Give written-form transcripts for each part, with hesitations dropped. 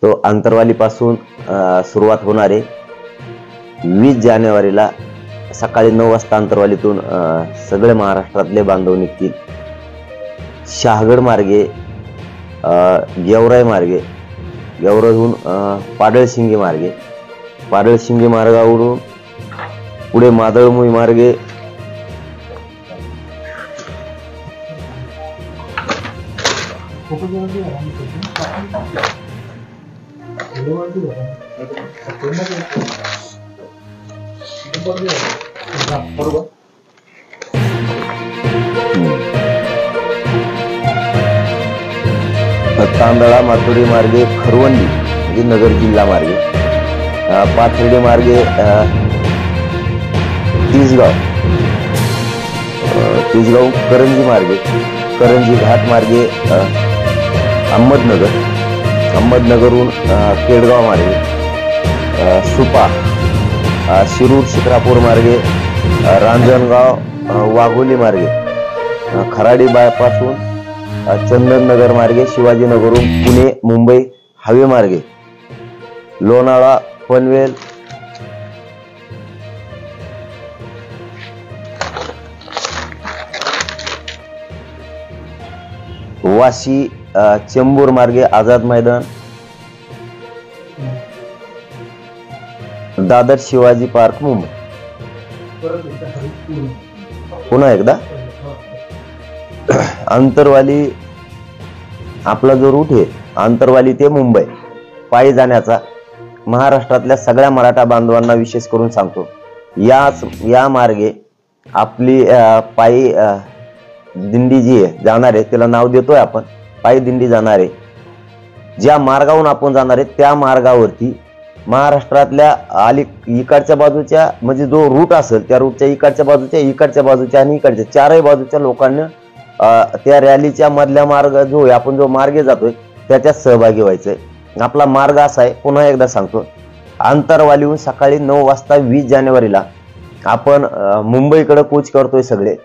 तो आंतरवालीपासून सुरुवात होणार आहे। 20 जानेवारीला सकाळी 9 वाजता आंतरवालीतून सगळे महाराष्ट्रातले बांधव निघतील। शहागड मार्गे, गेवराई मार्गे, गेवराईहून पाडळशिंगे मार्गे, पाडळशिंगे मार्गावरून पुढे मादळमुई मार्गे तांदळा माथुरी मार्गे खरवंडी म्हणजे नगर जिल्हा मार्गे, पाथर्डी मार्गे तिसगाव, करंजी मार्गे, करंजी घाट मार्गे अहमदनगर, अहमदनगरहून केडगाव मार्गे, सुपा, शिरूर शिक्रापूर मार्गे, रांजणगाव वाघोली मार्गे, खराडी बायपासून चंदननगर मार्गे, शिवाजीनगरहून पुणे मुंबई हवे मार्गे, लोणावळा पनवेल, वाशी, चेंबूर मार्गे आझाद मैदान, दादर शिवाजी पार्क मुंबई। पुन्हा एकदा आंतरवाली आपला जो रूट आहे आंतरवाली ते मुंबई पायी जाण्याचा महाराष्ट्रातल्या सगळ्या मराठा बांधवांना विशेष करून सांगतो। या मार्गे आपली पायी दिंडी जी आहे जाणार आहे त्याला नाव देतोय आपण पायी दिंडी जाणार आहे। ज्या मार्गावरून आपण जाणार आहे त्या मार्गावरती महाराष्ट्रातल्या इकडच्या बाजूच्या म्हणजे जो रूट असेल त्या रूटच्या इकडच्या बाजूच्या आणि इकडच्या चारही बाजूच्या लोकांना त्या रॅलीच्या मधल्या मार्ग जो आहे आपण जो मार्गे जातोय त्याच्यात सहभागी व्हायचंय। आपला मार्ग असा आहे, पुन्हा एकदा सांगतो, आंतरवालीहून सकाळी 9 वाजता 20 जानेवारीला आपण मुंबईकडे कूच करतोय। सगळे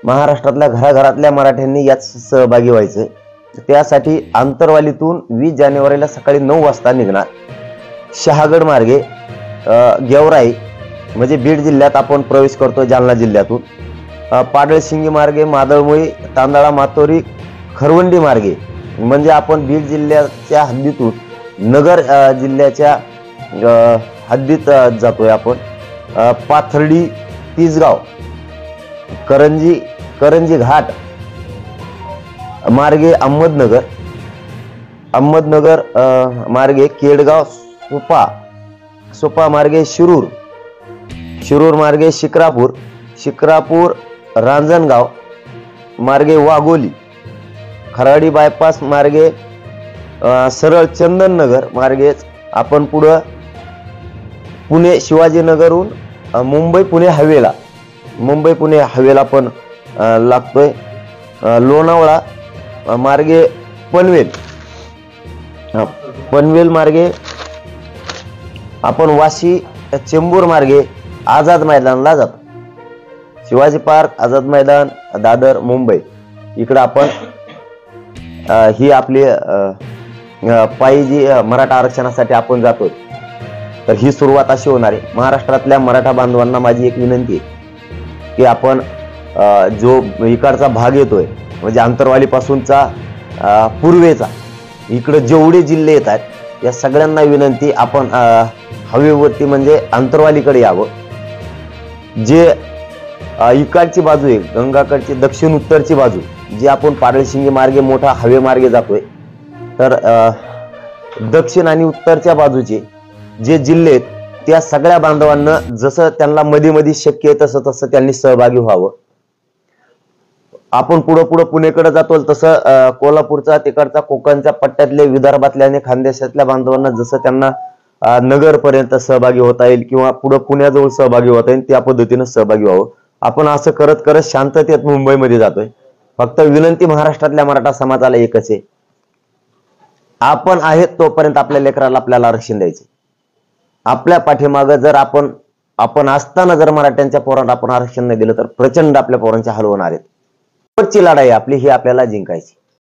महाराष्ट्रातल्या घराघरातल्या मराठ्यांनी यात सहभागी व्हायचंय। त्यासाठी आंतरवालीतून 20 जानेवारीला सकाळी 9 वाजता निघणार। शहागड मार्गे गेवराई म्हणजे बीड जिल्ह्यात आपण प्रवेश करतोय जालना जिल्ह्यातून, पाडळशिंगे मार्गे मादळमुई, तांदळा माथोरी, खरवंडी मार्गे म्हणजे आपण बीड जिल्ह्याच्या हद्दीतून नगर जिल्ह्याच्या हद्दीत जातोय आपण। पाथर्डी, तिसगाव, करंजी घाट मार्गे अहमदनगर मार्गे केडगाव, सुपा मार्गे शिरूर मार्गे शिक्रापूर, रांजणगाव मार्गे वाघोली, खराडी बायपास मार्गे सरळ चंदननगर मार्गे आपण पुढे पुणे शिवाजीनगरहून मुंबई पुणे हवेला पण लागतोय। लोणावळा मार्गे पनवेल मार्गे आपण वाशी, चेंबूर मार्गे आझाद मैदानला जातो। शिवाजी पार्क, आझाद मैदान, दादर, मुंबई इकडे आपण ही आपली पायी जी मराठा आरक्षणासाठी आपण जातोय तर ही सुरुवात अशी होणार आहे। महाराष्ट्रातल्या मराठा बांधवांना माझी एक विनंती आहे की आपण जो इकडचा भाग येतोय म्हणजे आंतरवाली पासूनचा पूर्वेचा इकडे जेवढे जिल्हे येतात या सगळ्यांना विनंती आपण हवेवरती म्हणजे आंतरवालीकडे यावं। जे इकडची बाजू आहे गंगाकडची दक्षिण उत्तरची बाजू जी आपण पाडळशिंगे मार्गे मोठा हवे मार्गे जातोय तर दक्षिण आणि उत्तरच्या बाजूचे जे जिल्हे आहेत त्या सगळ्या बांधवांना जसं त्यांना मध्ये शक्य आहे तसं त्यांनी सहभागी व्हावं। आपण पुढे पुणेकडे जातो तसं कोल्हापूरचा तिकडचा कोकणच्या पट्ट्यातले विदर्भातल्या आणि खानदेशातल्या बांधवांना जसं त्यांना नगर पर्यंत सहभागी होता येईल किंवा पुढे पुण्याजवळ सहभागी होता येईल त्या पद्धतीने सहभागी व्हावं। आपण असं करत शांततेत मुंबईमध्ये जातोय। फक्त विनंती महाराष्ट्रातल्या मराठा समाजाला एकच आहे, आपण आहेत तोपर्यंत आपल्या लेकराला आपल्याला आरक्षण द्यायचे। आपल्या पाठीमागे जर आपण असताना जर मराठ्यांच्या पोरांना आपण आरक्षण नाही दिलं तर प्रचंड आपल्या पोरांचे हाल होणार आहेत। शेवटची लढाई आपली ही आपल्याला जिंकायची।